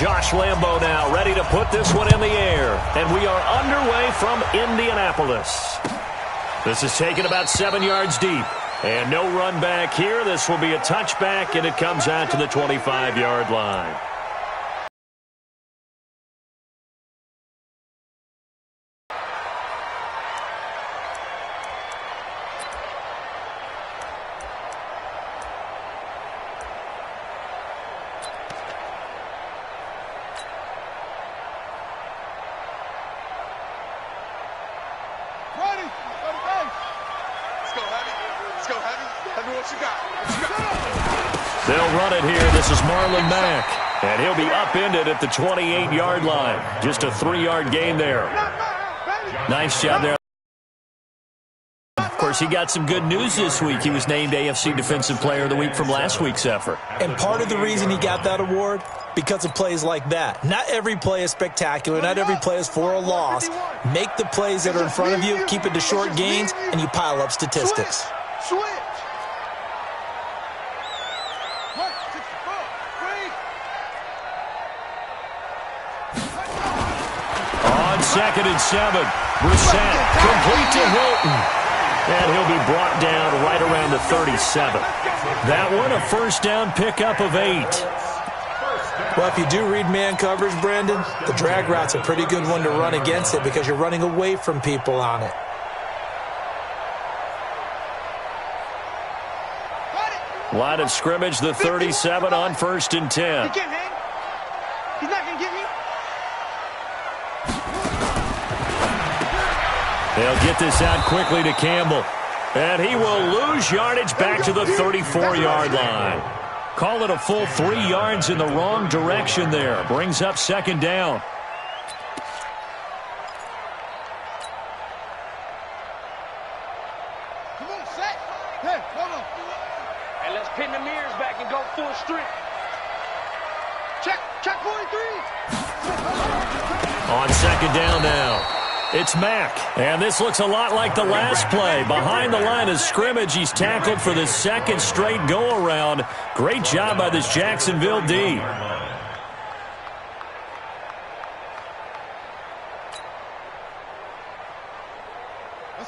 Josh Lambo now ready to put this one in the air. And we are underway from Indianapolis. This is taken about 7 yards deep. And no run back here. This will be a touchback, and it comes out to the 25-yard line. They'll run it here. This is Marlon Mack. And he'll be upended at the 28-yard line. Just a 3-yard gain there. Nice job there. Of course, he got some good news this week. He was named AFC Defensive Player of the Week from last week's effort. And part of the reason he got that award, because of plays like that. Not every play is spectacular. Not every play is for a loss. Make the plays that are in front of you, keep it to short gains, and you pile up statistics. Switch. On 2nd and 7, Brissett complete to Hilton. And he'll be brought down right around the 37. That one, a first down pickup of 8. Well, if you do read man coverage, Brandon, the drag route's a pretty good one to run against it because you're running away from people on it. Line of scrimmage, the 37 on 1st and 10. He can't hang. He's not going to get me. They'll get this out quickly to Campbell. And he will lose yardage back to the 34-yard line. Call it a full 3 yards in the wrong direction there. Brings up 2nd down. Come on, set. Hey, hold on. And let's pin the mirrors back and go full strength. Check 43. On 2nd down now. It's Mack, and this looks a lot like the last play. Behind the line of scrimmage, he's tackled for the 2nd straight go-around. Great job by this Jacksonville D.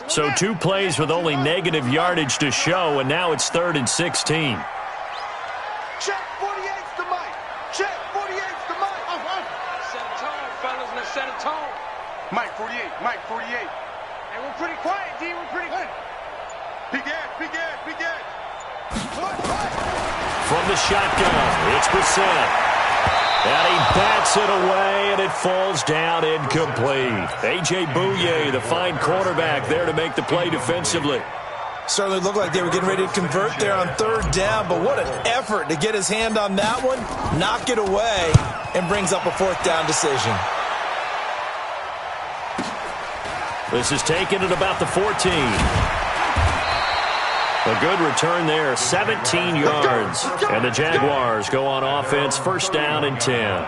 So 2 plays with only negative yardage to show, and now it's 3rd and 16. Check 48's the mic. Check 48's the mic. Set a tone, fellas. Let's set a tone. Mike 48, Mike 48. And we're pretty quiet, D. We're pretty good. Big edge. From the shotgun, it's Brissett. And he bats it away, and it falls down incomplete. A.J. Bouye, the fine quarterback, there to make the play defensively. Certainly looked like they were getting ready to convert there on 3rd down, but what an effort to get his hand on that one, knock it away, and brings up a 4th down decision. This is taken at about the 14. A good return there, 17 yards. And the Jaguars go on offense, 1st down and 10.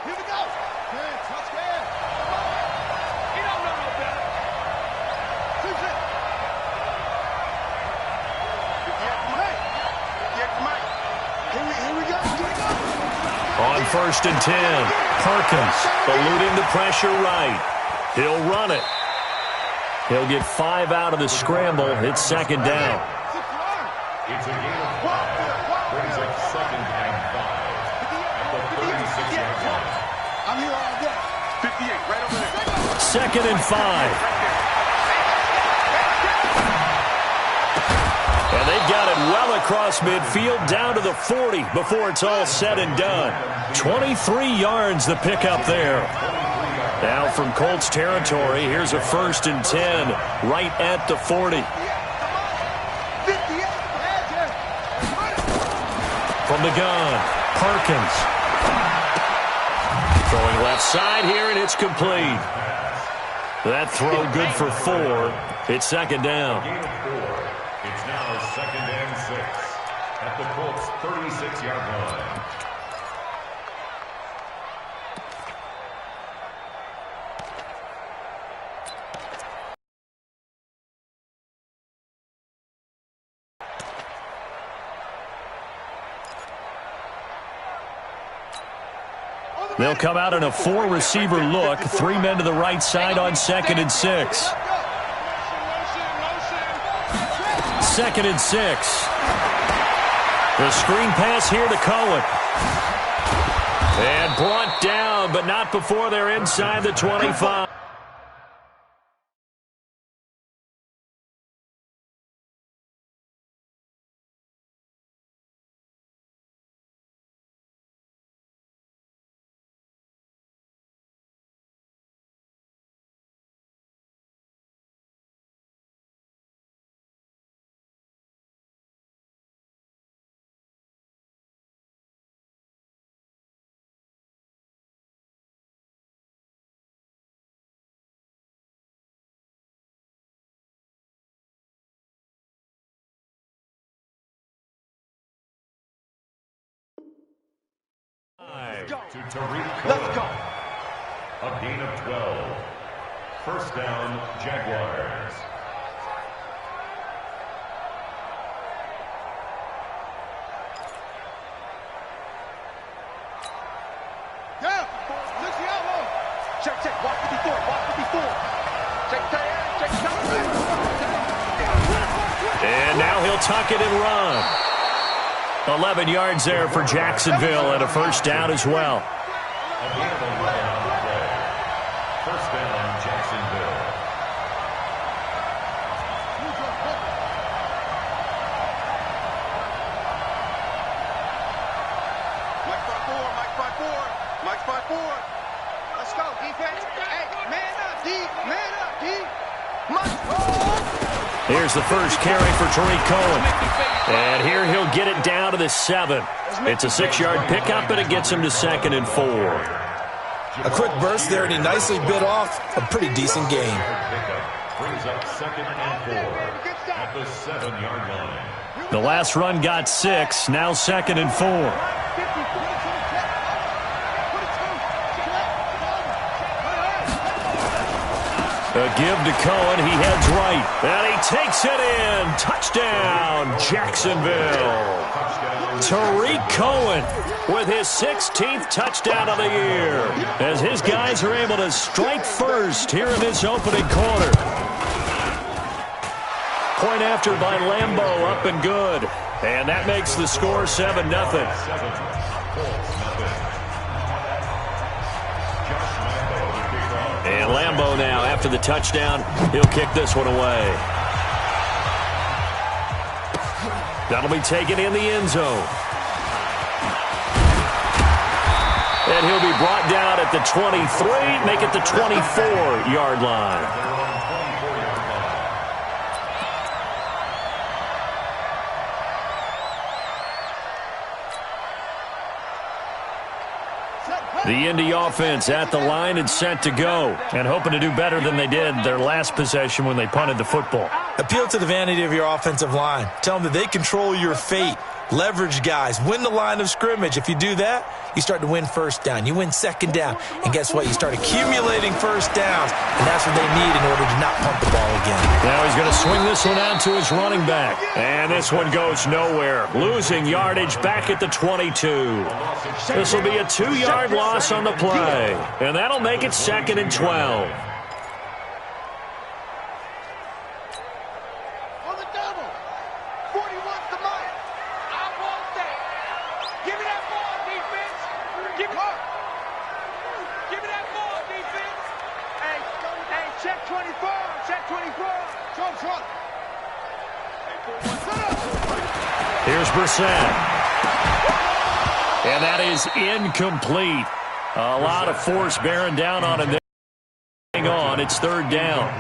Here we go. Man, touchdown. He don't know no better. Here we go. On 1st and 10, Perkins eluding the pressure right. He'll run it. He'll get 5 out of the scramble. It's 2nd down. It's a game of 5. Brings up 2nd and 5. At the 36-yard line. I'm here all day. 58, right over there. 2nd and 5. And they've got it well across midfield down to the 40 before it's all said and done. 23 yards the pickup there. Now from Colts territory, here's a 1st and 10 right at the 40. From the gun, Perkins. Throwing left side here, and it's complete. That throw good for 4. It's second down. Gain of 4. It's now 2nd and 6 at the Colts' 36-yard line. They'll come out in a 4-receiver look. 3 men to the right side on 2nd and 6. 2nd and 6. The screen pass here to Cohen. And brought down, but not before they're inside the 25. To Tariq Cohen. A gain of 12. First down, Jaguars. Yeah, look the elbow. Check, watch 54, watch 54. Check. And now he'll tuck it and run. 11 yards there for Jacksonville and a first down as well. A gain of 11 on the play. First down, Jacksonville. Mike's by four. Let's go, defense. Hey, man up, D. Here's the first carry for Tariq Cohen. And here he'll get it down to the 7. It's a 6-yard pickup, and it gets him to 2nd and 4. A quick burst there, and he nicely bit off a pretty decent gain. Brings up 2nd and 4 at the 7-yard line. The last run got 6, now 2nd and 4. A give to Cohen. He heads right. And he takes it in. Touchdown, Jacksonville. Tariq Cohen with his 16th touchdown of the year as his guys are able to strike first here in this opening quarter. Point after by Lambeau, up and good. And that makes the score 7-0. And Lambeau now, after the touchdown, he'll kick this one away. That'll be taken in the end zone. And he'll be brought down at the 23, make it the 24-yard line. The Indy offense at the line and set to go, and hoping to do better than they did their last possession when they punted the football. Appeal to the vanity of your offensive line. Tell them that they control your fate. Leverage guys. Win the line of scrimmage. If you do that, you start to win first down. You win second down. And guess what? You start accumulating first downs, and that's what they need in order to not punt the ball again. Now he's going to swing this one out to his running back. And this one goes nowhere. Losing yardage back at the 22. This will be a 2-yard loss on the play. And that'll make it 2nd and 12. Here's Brissett. And that is incomplete. A lot of force bearing down on him there. Hang on, it's 3rd down.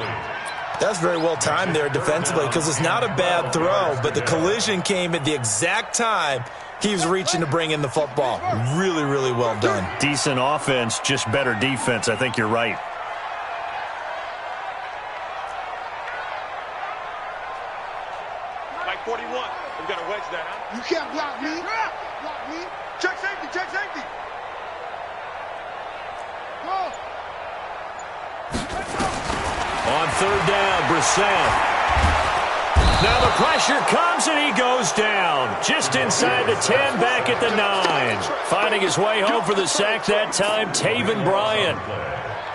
That's very well timed there defensively because it's not a bad throw, but the collision came at the exact time he was reaching to bring in the football. Really, really well done. Decent offense, just better defense. I think you're right. 41. We've got to wedge that, huh? You can't block me. Block me. Check safety. Check safety. Go. On third down, Brissett. Now the pressure comes and he goes down. Just inside the 10, back at the 9. Finding his way home for the sack that time, Taven Bryan.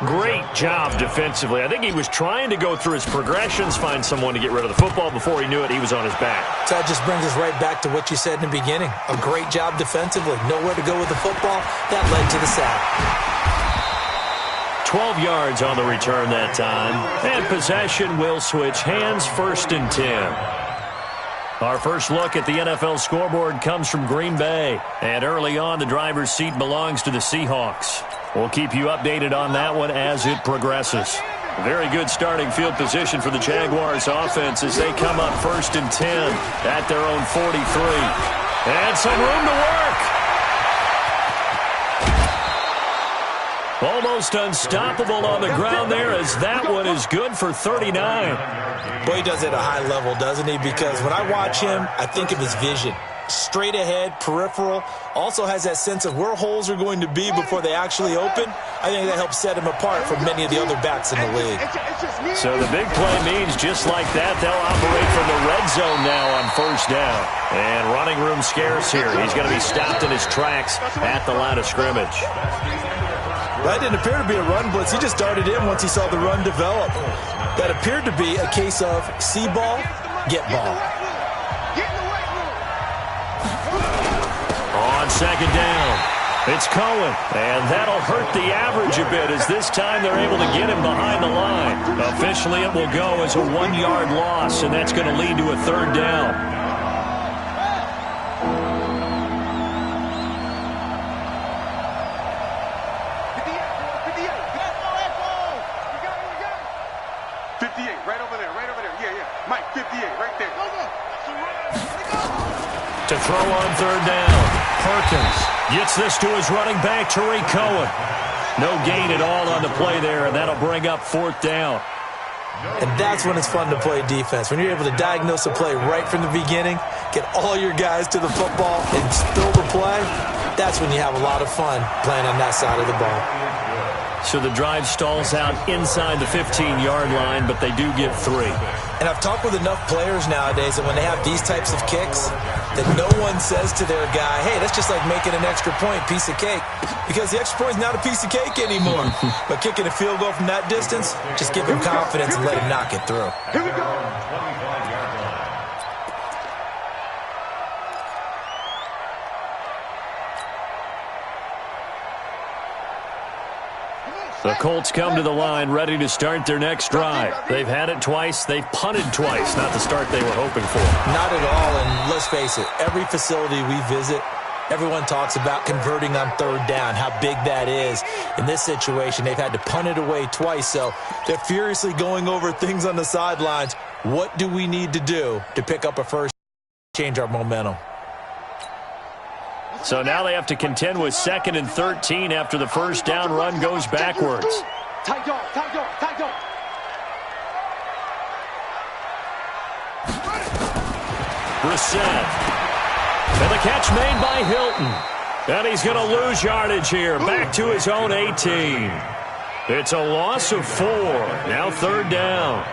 Great job defensively. I think he was trying to go through his progressions, find someone to get rid of the football. Before he knew it, he was on his back. So that just brings us right back to what you said in the beginning. A great job defensively. Nowhere to go with the football. That led to the sack. 12 yards on the return that time. And possession will switch hands, 1st and 10. Our first look at the NFL scoreboard comes from Green Bay. And early on, the driver's seat belongs to the Seahawks. We'll keep you updated on that one as it progresses. Very good starting field position for the Jaguars offense as they come up 1st and 10 at their own 43. And some room to work. Almost unstoppable on the ground there as that one is good for 39. Boy, he does it at a high level, doesn't he? Because when I watch him, I think of his vision. Straight ahead, peripheral, also has that sense of where holes are going to be before they actually open. I think that helps set him apart from many of the other backs in the league. So the big play means just like that, they'll operate from the red zone now on 1st down. And running room scarce here. He's going to be stopped in his tracks at the line of scrimmage. That didn't appear to be a run blitz. He just darted in once he saw the run develop. That appeared to be a case of see ball, get ball. On 2nd down, it's Cohen. And that'll hurt the average a bit as this time they're able to get him behind the line. Officially, it will go as a 1-yard loss, and that's going to lead to a 3rd down. To throw on 3rd down, Perkins gets this to his running back, Tariq Cohen. No gain at all on the play there, and that'll bring up 4th down. And that's when it's fun to play defense. When you're able to diagnose a play right from the beginning, get all your guys to the football, and build a play, that's when you have a lot of fun playing on that side of the ball. So the drive stalls out inside the 15-yard line, but they do get 3. And I've talked with enough players nowadays that when they have these types of kicks, that no one says to their guy, hey, that's just like making an extra point, piece of cake. Because the extra point is not a piece of cake anymore. But kicking a field goal from that distance, just give him confidence and let him knock it through. Here we go. The Colts come to the line ready to start their next drive. They've had it twice. They've punted twice. Not the start they were hoping for. Not at all, and let's face it, every facility we visit, everyone talks about converting on 3rd down, how big that is. In this situation, they've had to punt it away twice, so they're furiously going over things on the sidelines. What do we need to do to pick up a first, change our momentum? So now they have to contend with 2nd and 13 after the 1st down run goes backwards. Tight dog, tight dog, tight dog. Brissett. And the catch made by Hilton. And he's going to lose yardage here. Back to his own 18. It's a loss of 4. Now 3rd down.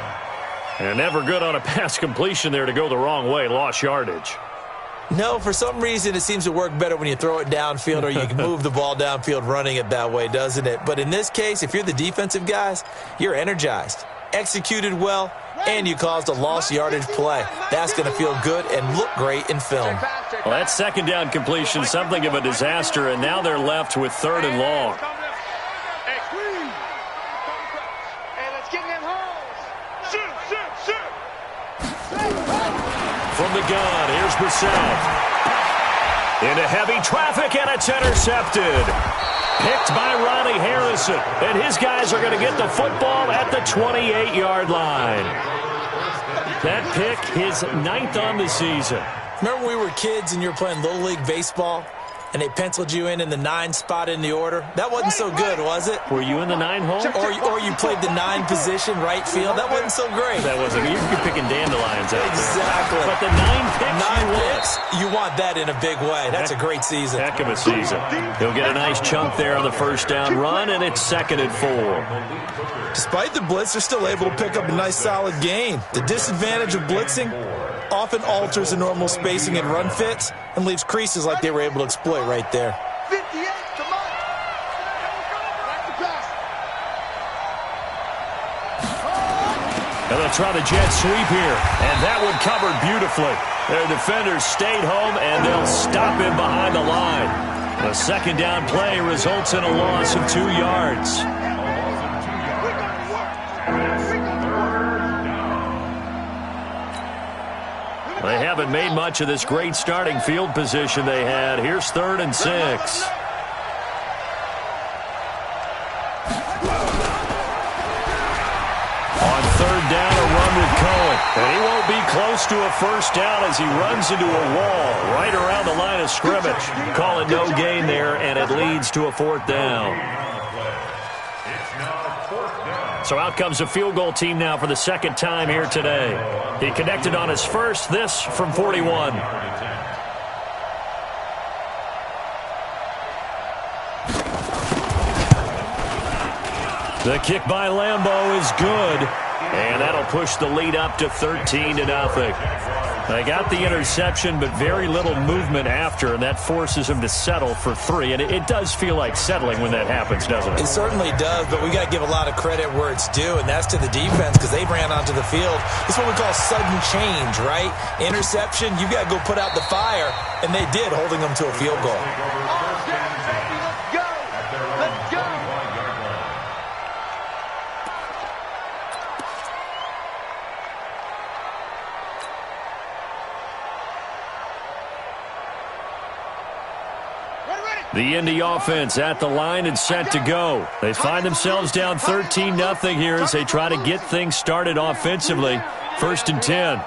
And never good on a pass completion there to go the wrong way. Lost yardage. No, for some reason it seems to work better when you throw it downfield or you can move the ball downfield running it that way, doesn't it? But in this case, if you're the defensive guys, you're energized, executed well, and you caused a lost yardage play. That's going to feel good and look great in film. Well, that 2nd down completion, something of a disaster, and now they're left with 3rd and long. Hey, let's get in them holes. Shoot. From the gun, here's Brissett. Into heavy traffic, and it's intercepted. Picked by Ronnie Harrison. And his guys are going to get the football at the 28-yard line. That pick, his 9th on the season. Remember when we were kids and you were playing Little League Baseball? and they penciled you in the 9 spot in the order. That wasn't so good, was it? Were you in the 9 hole? Or you played the 9 position, right field. That wasn't so great. That wasn't. You're picking dandelions out there. Exactly. But the 9 picks 9 picks, you want that in a big way. That's a great season. Heck of a season. He'll get a nice chunk there on the first down run, and it's 2nd and 4. Despite the blitz, they're still able to pick up a nice solid gain. The disadvantage of blitzing often alters the normal spacing and run fits and leaves creases like they were able to exploit right there. 58 to Mike. Back to pass. And they'll try the jet sweep here, and that one covered beautifully. Their defenders stayed home, and they'll stop him behind the line. The second down play results in a loss of 2 yards. They haven't made much of this great starting field position they had. Here's 3rd and 6. On 3rd down, a run with Cohen. And he won't be close to a first down as he runs into a wall right around the line of scrimmage. Call it no gain there, and it leads to a 4th down. So out comes a field goal team now for the second time here today. He connected on his first, this from 41. The kick by Lambeau is good, and that'll push the lead up to 13-0. They got the interception, but very little movement after, and that forces him to settle for 3. And it does feel like settling when that happens, doesn't it? It certainly does, but we got to give a lot of credit where it's due, and that's to the defense because they ran onto the field. It's what we call sudden change, right? Interception, you got to go put out the fire, and they did, holding them to a field goal. Let's go. Let's go. The Indy offense at the line and set to go. They find themselves down 13-0 here as they try to get things started offensively. 1st and 10.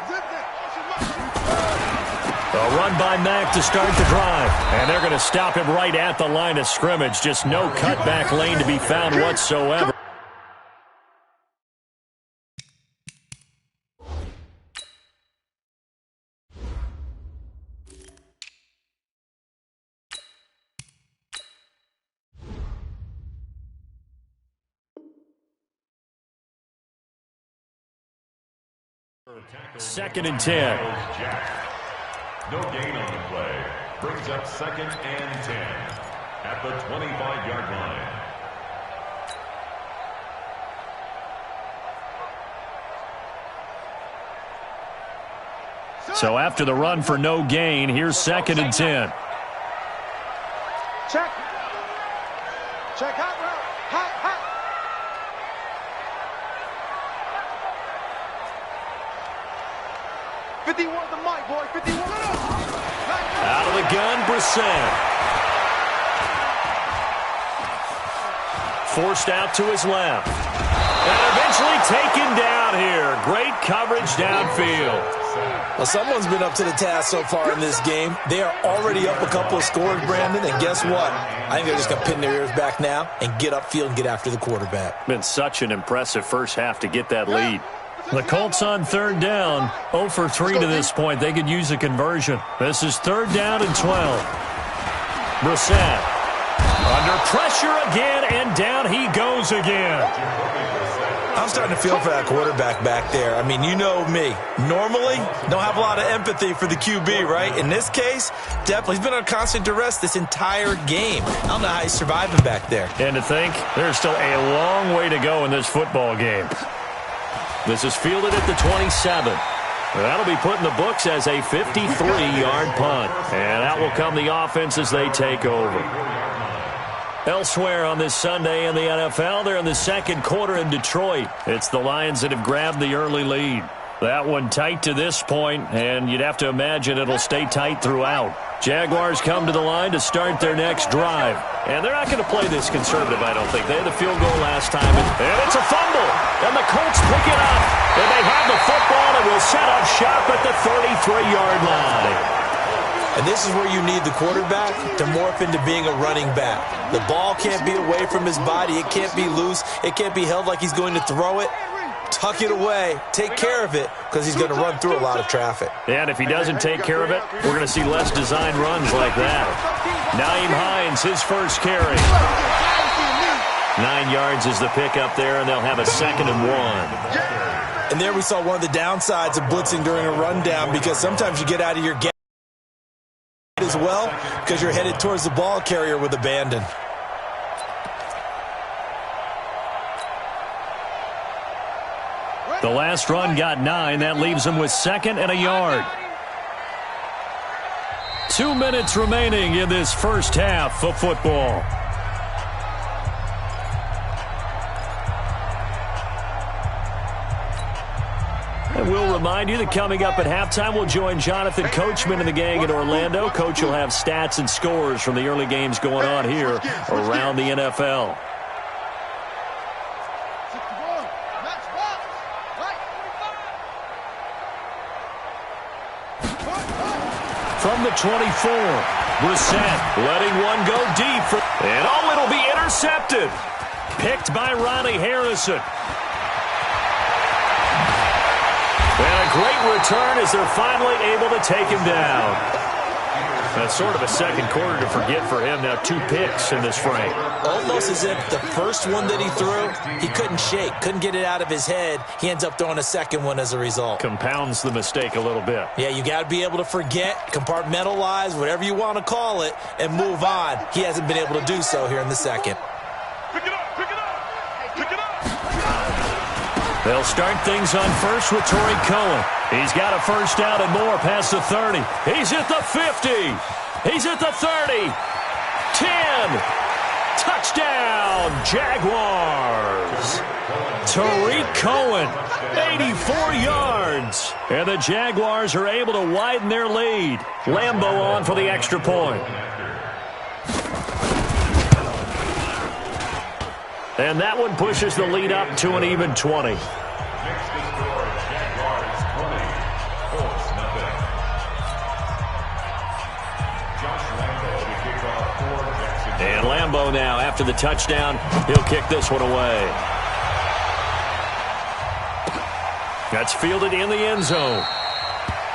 A run by Mack to start the drive. And they're going to stop him right at the line of scrimmage. Just no cutback lane to be found whatsoever. Second and 10. No gain on the play. Brings up 2nd and 10 at the 25-yard line. So after the run for no gain, here's 2nd and 10. Check. Check hot route. Hot, hot. The mic, boy. 51. Out of the gun, Brissett. Forced out to his left. And eventually taken down here. Great coverage downfield. Well, someone's been up to the task so far in this game. They are already up a couple of scores, Brandon, and guess what? I think they're just going to pin their ears back now and get upfield and get after the quarterback. Been such an impressive first half to get that lead. The Colts on 3rd down, 0 for 3 to this point. They could use a conversion. This is 3rd down and 12. Brissett under pressure again, and down he goes again. I'm starting to feel for that quarterback back there. I mean, you know me. Normally, don't have a lot of empathy for the QB, right? In this case, definitely. He's been on constant duress this entire game. I don't know how he's surviving back there. And to think, there's still a long way to go in this football game. This is fielded at the 27. That'll be put in the books as a 53-yard punt. And out will come the offense as they take over. Elsewhere on this Sunday in the NFL, they're in the second quarter in Detroit. It's the Lions that have grabbed the early lead. That one tight to this point, and you'd have to imagine it'll stay tight throughout. Jaguars come to the line to start their next drive. And they're not going to play this conservative, I don't think. They had the field goal last time, and it's a fumble. And the Colts pick it up. And they have the football and will set up shop at the 33-yard line. And this is where you need the quarterback to morph into being a running back. The ball can't be away from his body. It can't be loose. It can't be held like he's going to throw it. Tuck it away. Take care of it because he's going to run through a lot of traffic. And if he doesn't take care of it, we're going to see less design runs like that. Naeem Hines, his first carry. 9 yards is the pickup there, and they'll have a 2nd and 1. And there we saw one of the downsides of blitzing during a rundown, because sometimes you get out of your gap as well because you're headed towards the ball carrier with abandon. The last run got 9. That leaves him with 2nd and a yard. 2 minutes remaining in this first half of football. And we'll remind you that coming up at halftime, we'll join Jonathan Coachman and the gang in Orlando. Coach will have stats and scores from the early games going on here around the NFL. From the 24, Brissett letting one go deep. And it'll be intercepted. Picked by Ronnie Harrison. And a great return as they're finally able to take him down. That's sort of a second quarter to forget for him. Now 2 picks in this frame. Almost as if the first one that he threw, he couldn't shake, couldn't get it out of his head. He ends up throwing a second one as a result. Compounds the mistake a little bit. Yeah, you got to be able to forget, compartmentalize, whatever you want to call it, and move on. He hasn't been able to do so here in the second. Pick it up, pick it up, pick it up. They'll start things on first with Torrey Cohen. He's got a first down and more past the 30. He's at the 50. He's at the 30. 10. Touchdown, Jaguars. Tariq Cohen, 84 yards. And the Jaguars are able to widen their lead. Lambeau on for the extra point. And that one pushes the lead up to an even 20. And Lambeau now, after the touchdown, he'll kick this one away. That's fielded in the end zone.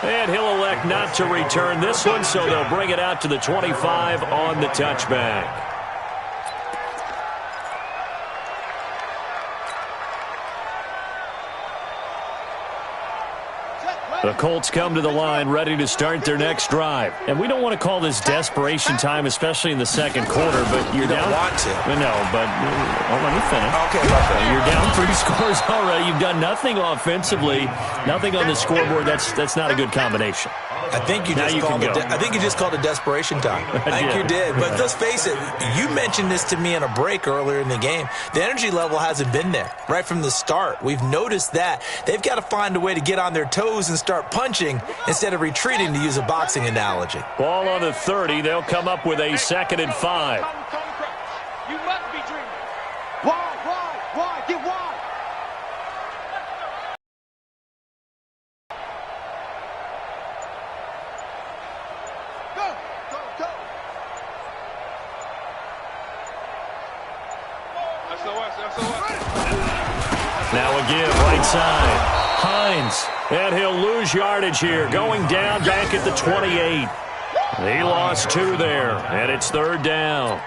And he'll elect not to return this one, so they'll bring it out to the 25 on the touchback. The Colts come to the line ready to start their next drive. And we don't want to call this desperation time, especially in the second quarter, but you're down. You don't want to. No, but let me finish. Okay. You're down 3 scores already. You've done nothing offensively, nothing on the scoreboard. That's not a good combination. I think you just called it desperation time. I think you did. But let's face it, you mentioned this to me in a break earlier in the game. The energy level hasn't been there right from the start. We've noticed that. They've got to find a way to get on their toes and start punching instead of retreating, to use a boxing analogy. Ball on the 30. They'll come up with a 2nd and 5. You must be dreaming. Wide, get wide. Go. Now again, right side. Hines. And he'll lose yardage here. Going down back at the 28. He lost 2 there, and it's 3rd down.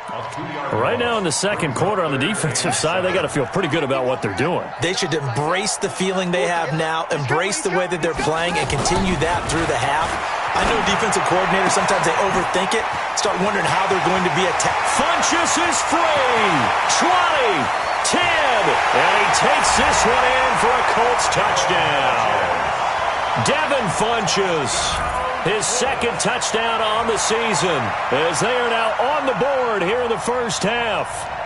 Right now in the second quarter on the defensive side, they got to feel pretty good about what they're doing. They should embrace the feeling they have now, embrace the way that they're playing, and continue that through the half. I know defensive coordinators, sometimes they overthink it, start wondering how they're going to be attacked. Funchess is free. 20, 10, and he takes this one in for a Colts touchdown. Devin Funchess, his 2nd touchdown on the season, as they are now on the board here in the first half.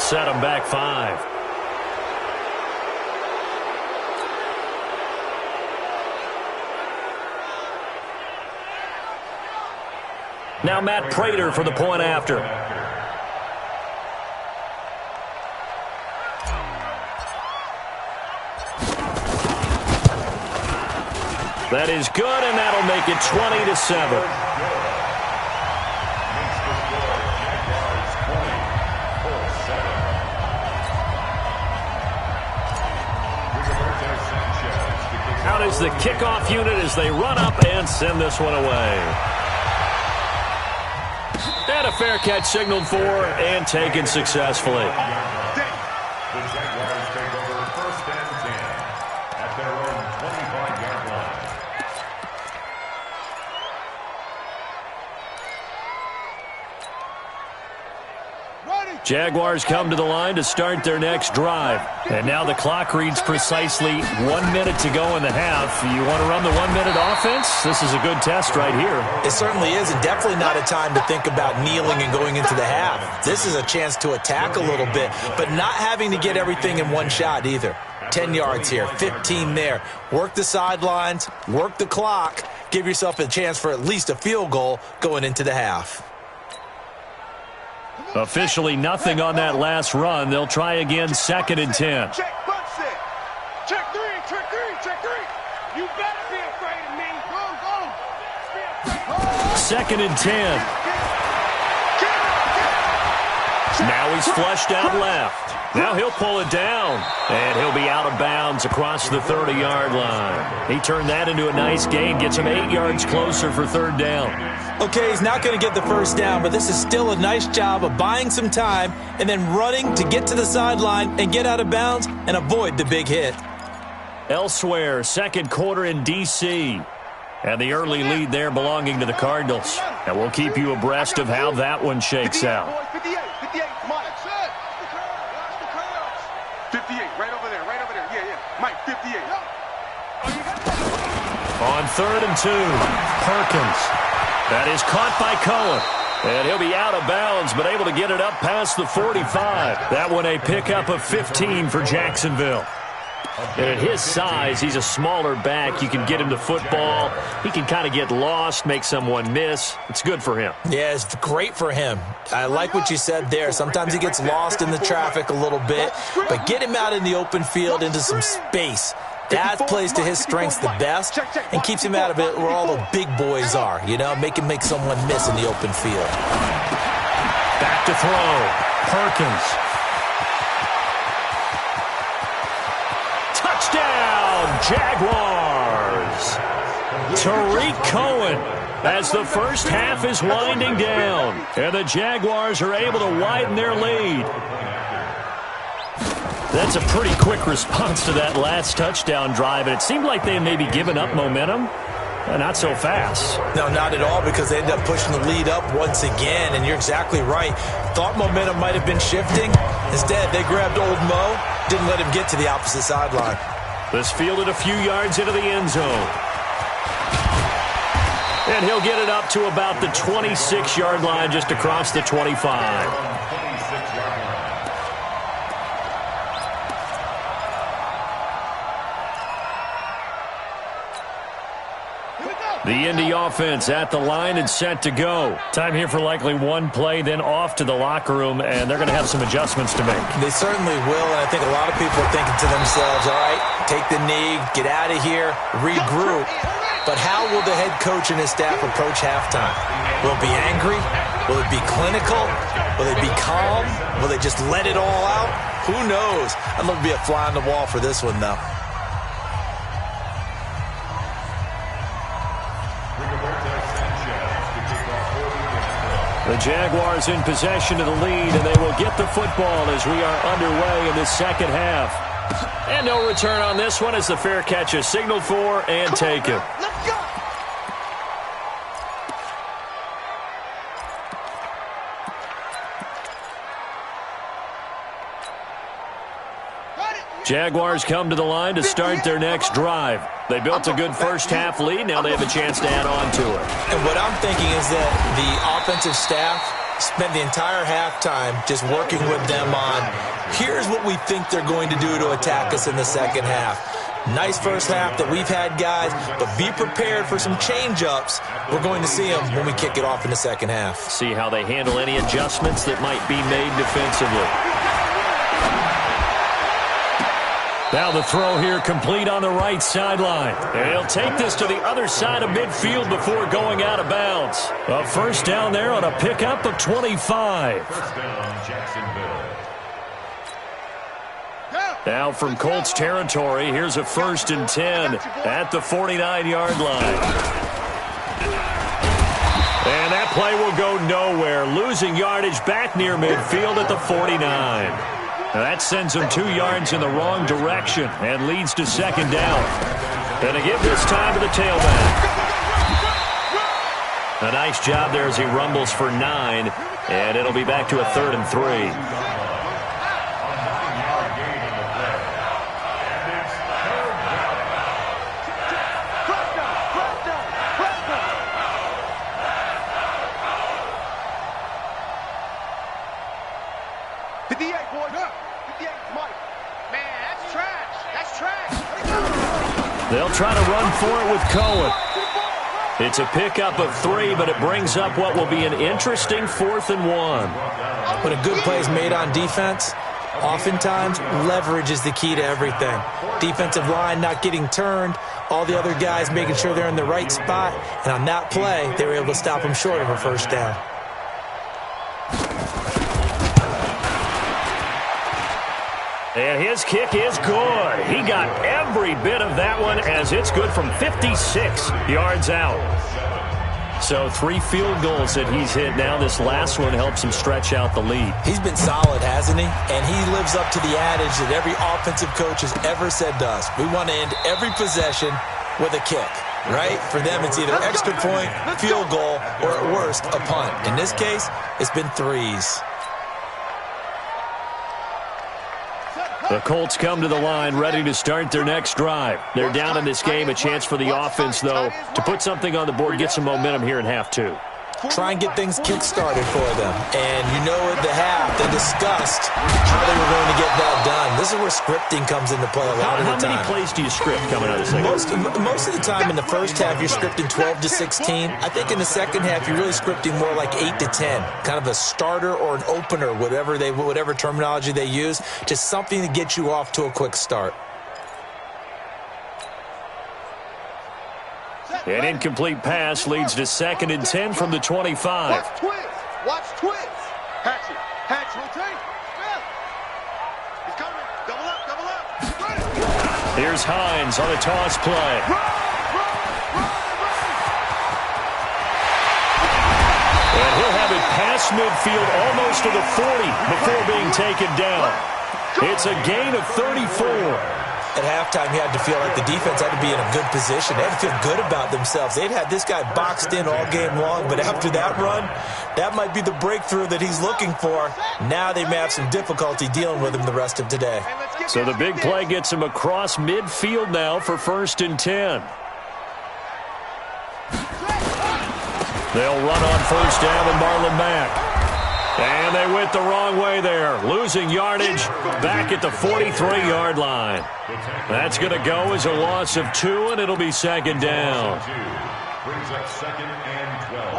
set them back 5. Now Matt Prater for the point after. That is good, and that'll make it 20-7. Out is the kickoff unit as they run up and send this one away. And a fair catch signaled for and taken successfully. The Jaguars take over 1st and 10 at their own 25-yard line. Jaguars come to the line to start their next drive. And now the clock reads precisely 1 minute to go in the half. You want to run the 1 minute offense? This is a good test right here. It certainly is, and definitely not a time to think about kneeling and going into the half. This is a chance to attack a little bit, but not having to get everything in one shot either. 10 yards here, 15 there. Work the sidelines, work the clock, give yourself a chance for at least a field goal going into the half. Officially nothing on that last run. They'll try again, 2nd and 10. Check, butt set. Check 3, check 3, check 3. You better be afraid of me. Go, go. 2nd and 10. Now he's flushed out left. Now he'll pull it down, and he'll be out of bounds across the 30-yard line. He turned that into a nice gain, gets him 8 yards closer for 3rd down. Okay, he's not going to get the first down, but this is still a nice job of buying some time and then running to get to the sideline and get out of bounds and avoid the big hit. Elsewhere, 2nd quarter in D.C., and the early lead there belonging to the Cardinals. And we'll keep you abreast of how that one shakes out. 58, come on. 58, right over there, yeah. Mike, 58. On 3rd and 2, Perkins. That is caught by Cullen. And he'll be out of bounds, but able to get it up past the 45. That one a pickup of 15 for Jacksonville. And at his size, he's a smaller back. You can get him to football. He can kind of get lost, make someone miss. It's good for him. Yeah, it's great for him. I like what you said there. Sometimes he gets lost in the traffic a little bit, but get him out in the open field into some space. That plays to his strengths the best and keeps him out of it where all the big boys are. You know, make him make someone miss in the open field. Back to throw. Perkins. Touchdown, Jaguars. Tariq Cohen as the first half is winding down. And the Jaguars are able to widen their lead. That's a pretty quick response to that last touchdown drive, and it seemed like they had maybe given up momentum. Not so fast. No, not at all, because they ended up pushing the lead up once again, and you're exactly right. Thought momentum might have been shifting. Instead, they grabbed old Mo, didn't let him get to the opposite sideline. This fielded a few yards into the end zone. And he'll get it up to about the 26-yard line, just across the 25. The Indy offense at the line and set to go. Time here for likely one play, then off to the locker room, and they're going to have some adjustments to make. They certainly will, and I think a lot of people are thinking to themselves, all right, take the knee, get out of here, regroup. But how will the head coach and his staff approach halftime? Will it be angry? Will it be clinical? Will they be calm? Will they just let it all out? Who knows? I'd love to be a fly on the wall for this one, though. The Jaguars in possession of the lead, and they will get the football as we are underway in the second half. And no return on this one as the fair catch is signaled for and taken. Let's go. Jaguars come to the line to start their next drive. They built a good first half lead. Now they have a chance to add on to it. And what I'm thinking is that the offensive staff Spent the entire halftime just working with them on, here's what we think they're going to do to attack us in the second half. Nice first half that we've had, guys, but be prepared for some change-ups. We're going to see them when we kick it off in the second half. See how they handle any adjustments that might be made defensively. Now the throw here complete on the right sideline. And he'll take this to the other side of midfield before going out of bounds. A first down there on a pickup of 25. First down, Jacksonville. Now from Colts territory, here's a 1st and 10 at the 49-yard line. And that play will go nowhere, losing yardage back near midfield at the 49. Now that sends them 2 yards in the wrong direction and leads to second down. And to give this time to the tailback. A nice job there as he rumbles for 9, and it'll be back to a 3rd and 3. They'll try to run for it with Cohen. It's a pickup of 3, but it brings up what will be an interesting 4th and 1. When a good play is made on defense, oftentimes leverage is the key to everything. Defensive line not getting turned, all the other guys making sure they're in the right spot, and on that play, they were able to stop them short of a first down. And his kick is good. He got every bit of that one as it's good from 56 yards out. So 3 field goals that he's hit now. This last one helps him stretch out the lead. He's been solid, hasn't he? And he lives up to the adage that every offensive coach has ever said to us. We want to end every possession with a kick, right? For them, it's either extra point, field goal, or at worst, a punt. In this case, it's been 3s. The Colts come to the line ready to start their next drive. They're down in this game. A chance for the offense, though, to put something on the board, get some momentum here in half 2. Try and get things kick-started for them. And you know at the half, they discussed how they were going to get that done. This is where scripting comes into play a lot of the time. How many plays do you script coming out of the second? Most of the time in the first half, you're scripting 12 to 16. I think in the second half, you're really scripting more like 8 to 10. Kind of a starter or an opener, whatever terminology they use. Just something to get you off to a quick start. An incomplete pass leads to 2nd and 10 from the 25. Watch twist. Watch twist. Hatch it. Hatch. Rotate. He's coming. Double up. Double up. Here's Hines on a toss play. And he'll have it past midfield almost to the 40 before being taken down. It's a gain of 34. At halftime, you had to feel like the defense had to be in a good position. They had to feel good about themselves. They'd had this guy boxed in all game long, but after that run, that might be the breakthrough that he's looking for. Now they may have some difficulty dealing with him the rest of today. So the big play gets him across midfield now for 1st and 10. They'll run on 1st down with Marlon Mack. And they went the wrong way there, losing yardage back at the 43-yard line. That's going to go as a loss of 2, and it'll be 2nd down. Brings up 2nd and 12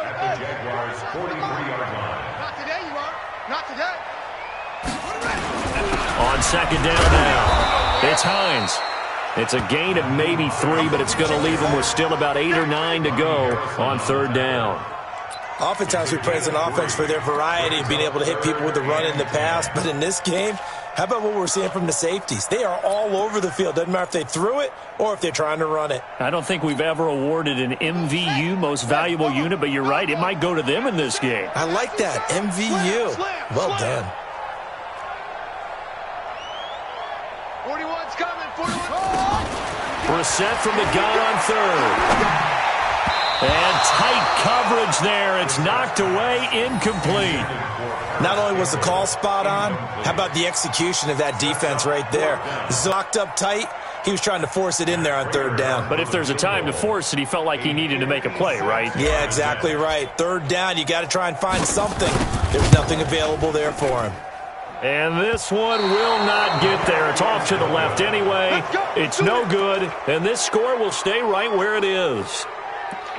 at the Jaguars' 43-yard line. Not today, you are. Not today. On 2nd down now, it's Hines. It's a gain of maybe 3, but it's going to leave them with still about 8 or 9 to go on 3rd down. Oftentimes we praise an offense for their variety of being able to hit people with the run in the pass, but in this game, how about what we're seeing from the safeties? They are all over the field. Doesn't matter if they threw it or if they're trying to run it. I don't think we've ever awarded an MVU, most valuable unit, but you're right, it might go to them in this game. I like that, MVU. Well done. 41's coming. 41. Brissett from the gun on 3rd. And tight coverage there. It's knocked away, incomplete. Not only was the call spot on, how about the execution of that defense right there? Zocked up tight, He was trying to force it in there on third down. But if there's a time to force it, he felt like he needed to make a play, right? Yeah, exactly right. Third down, you got to try and find something. There's nothing available there for him. And this one will not get there. It's off to the left anyway. It's no good, and this score will stay right where it is.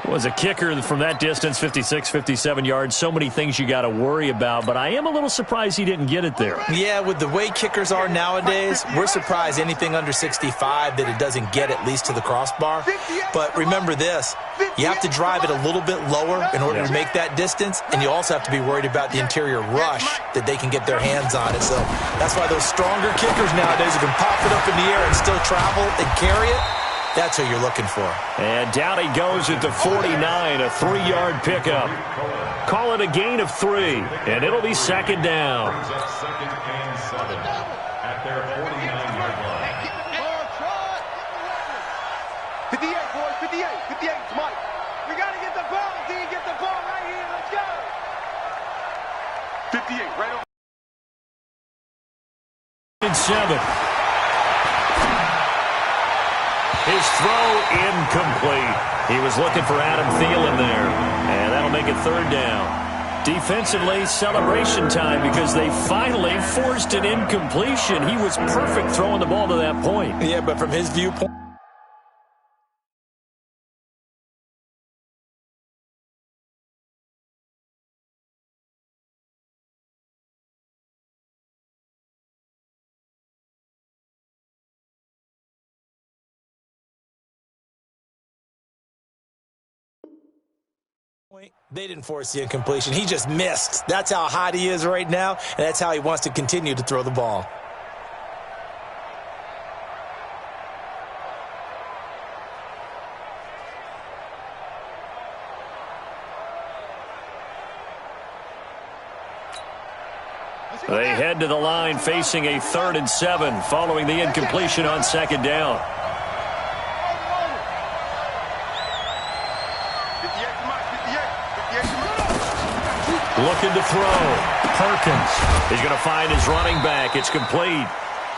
Was a kicker from that distance, 56, 57 yards. So many things you got to worry about, but I am a little surprised he didn't get it there. Yeah, with the way kickers are nowadays, we're surprised anything under 65 that it doesn't get at least to the crossbar. But remember this, you have to drive it a little bit lower in order to make that distance, and you also have to be worried about the interior rush that they can get their hands on it. So that's why those stronger kickers nowadays who can pop it up in the air and still travel and carry it, that's who you're looking for. And down he goes at the 49, a 3-yard pickup. Call it a gain of 3, and it'll be second down. Brings up second and 7 at their 49-yard line. 58, boys, 58, 58, it's Mike. We got to get the ball, D, get the ball right here, let's go. 58, right over. And 7. His throw incomplete. He was looking for Adam Thielen there, and that'll make it third down. Defensively, celebration time because they finally forced an incompletion. He was perfect throwing the ball to that point. Yeah, but from his viewpoint, they didn't force the incompletion. He just missed. That's how hot he is right now, and that's how he wants to continue to throw the ball. They head to the line facing a 3rd and 7 following the incompletion on second down. Looking to throw. Perkins. He's going to find his running back. It's complete.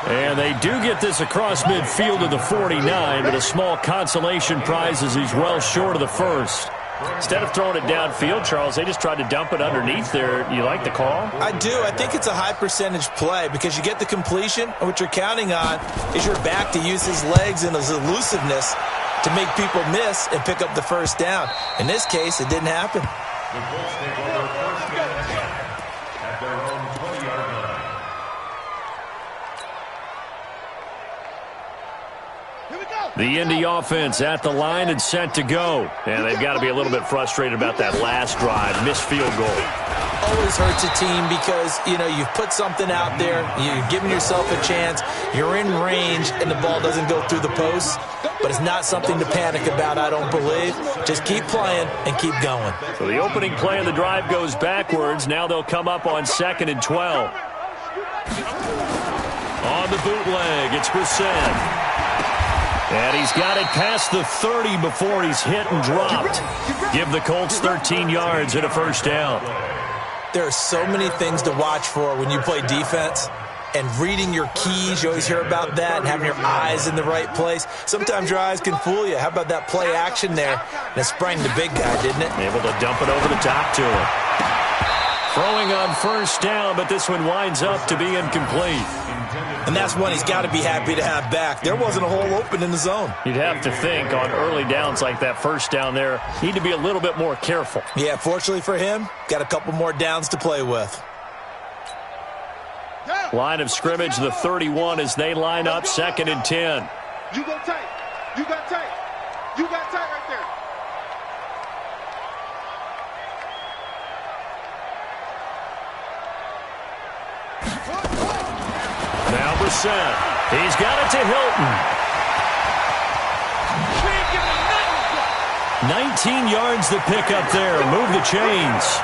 And they do get this across midfield to the 49, but a small consolation prize as he's well short of the first. Instead of throwing it downfield, Charles, they just tried to dump it underneath there. You like the call? I do. I think it's a high-percentage play because you get the completion, and what you're counting on is your back to use his legs and his elusiveness to make people miss and pick up the first down. In this case, it didn't happen. The Colts take over first and 10 at their own 20-yard line. The Indy offense at the line and set to go. And they've got to be a little bit frustrated about that last drive, missed field goal. Always hurts a team because, you've put something out there, you've given yourself a chance, you're in range, and the ball doesn't go through the post. But it's not something to panic about, I don't believe. Just keep playing and keep going. So the opening play of the drive goes backwards. Now they'll come up on 2nd and 12. On the bootleg, it's Brissett. And he's got it past the 30 before he's hit and dropped. Give the Colts 13 yards and a first down. There are so many things to watch for when you play defense. And reading your keys, you always hear about that, and having your eyes in the right place. Sometimes your eyes can fool you. How about that play action there? And it sprang the big guy, didn't it? Able to dump it over the top to him. Throwing on first down, but this one winds up to be incomplete. And that's one he's got to be happy to have back. There wasn't a hole open in the zone. You'd have to think on early downs like that first down there, need to be a little bit more careful. Yeah, fortunately for him, got a couple more downs to play with. Line of scrimmage, the 31 as they line up 2nd and 10. You go tight. You got tight. You got tight right there. Now Brissett. He's got it to Hilton. 19 yards to pick up there. Move the chains.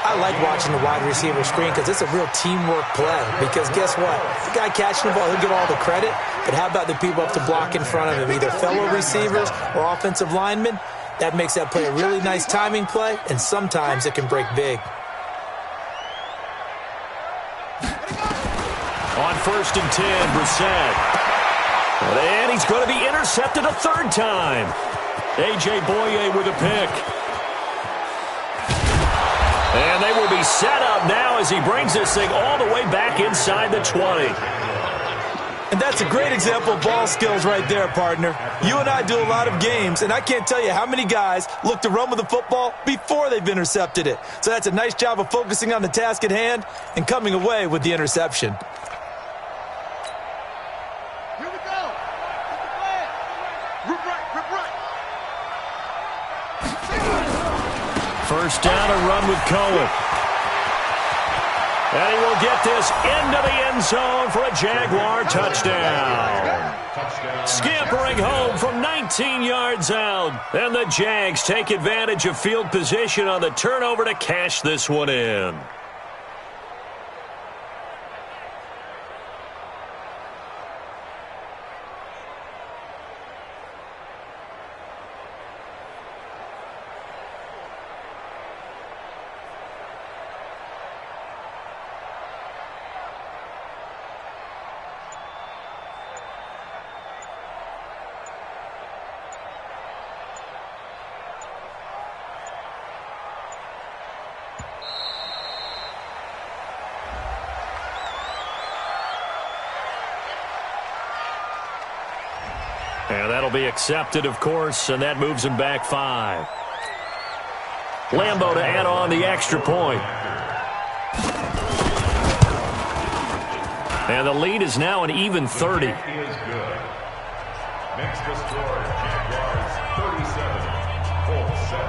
I like watching the wide receiver screen because it's a real teamwork play. Because guess what? The guy catching the ball, he'll get all the credit. But how about the people up to block in front of him, either fellow receivers or offensive linemen? That makes that play a really nice timing play, and sometimes it can break big. On 1st and 10, Brissett. And he's going to be intercepted a third time. A.J. Boye with a pick. And they will be set up now as he brings this thing all the way back inside the 20. And that's a great example of ball skills right there, partner. You and I do a lot of games, and I can't tell you how many guys look to run with the football before they've intercepted it. So that's a nice job of focusing on the task at hand and coming away with the interception. Here we go. Get the flag. Rip right, rip right. First down, a run with Cohen. And he will get this into the end zone for a Jaguar touchdown. Scampering home from 19 yards out. And the Jags take advantage of field position on the turnover to cash this one in. And that'll be accepted, of course, and that moves him back 5. Lambo to add on the extra point. And the lead is now an even 30. Is good. Next to score, Jaguars 37, Colts 7.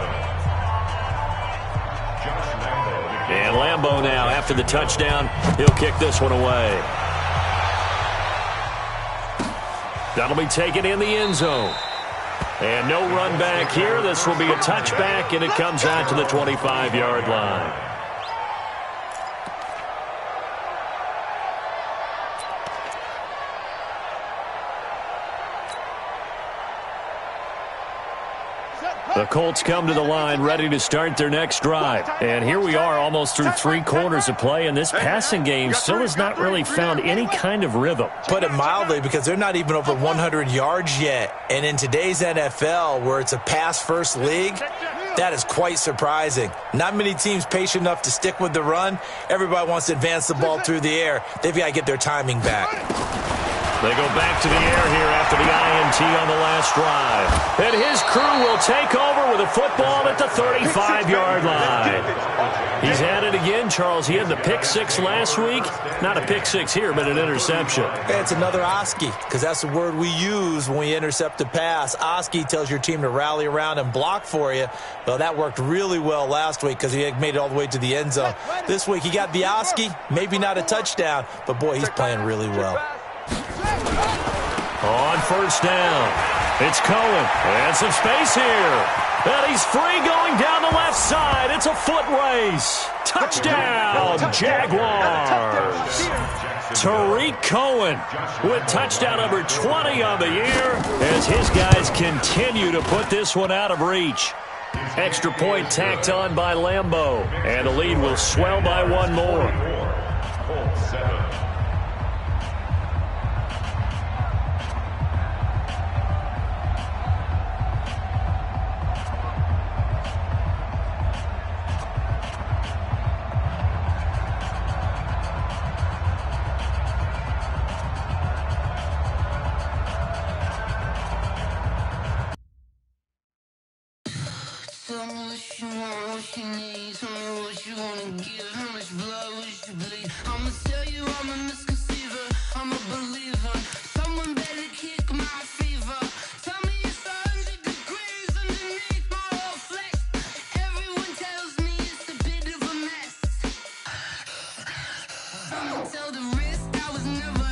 Josh Lambo. And Lambo now, after the touchdown, he'll kick this one away. That'll be taken in the end zone. And no run back here. This will be a touchback, and it comes out to the 25-yard line. The Colts come to the line ready to start their next drive. And here we are almost through 3 quarters of play, and this passing game still has not really found any kind of rhythm. Put it mildly, because they're not even over 100 yards yet. And in today's NFL, where it's a pass-first league, that is quite surprising. Not many teams patient enough to stick with the run. Everybody wants to advance the ball through the air. They've got to get their timing back. They go back to the air here after the INT on the last drive. And his crew will take over with a football at the 35-yard line. He's had it again, Charles. He had the pick 6 last week. Not a pick 6 here, but an interception. It's another Oski, because that's the word we use when we intercept a pass. Oski tells your team to rally around and block for you. Well, that worked really well last week because he made it all the way to the end zone. This week he got the Oski, maybe not a touchdown, but boy, he's playing really well. On first down, it's Cohen. And some space here. And he's free going down the left side. It's a foot race. Touchdown, Jaguars. Tariq Cohen with touchdown number 20 on the year as his guys continue to put this one out of reach. Extra point tacked on by Lambo. And the lead will swell by 1 more. Colts 7. Tell the risk I was never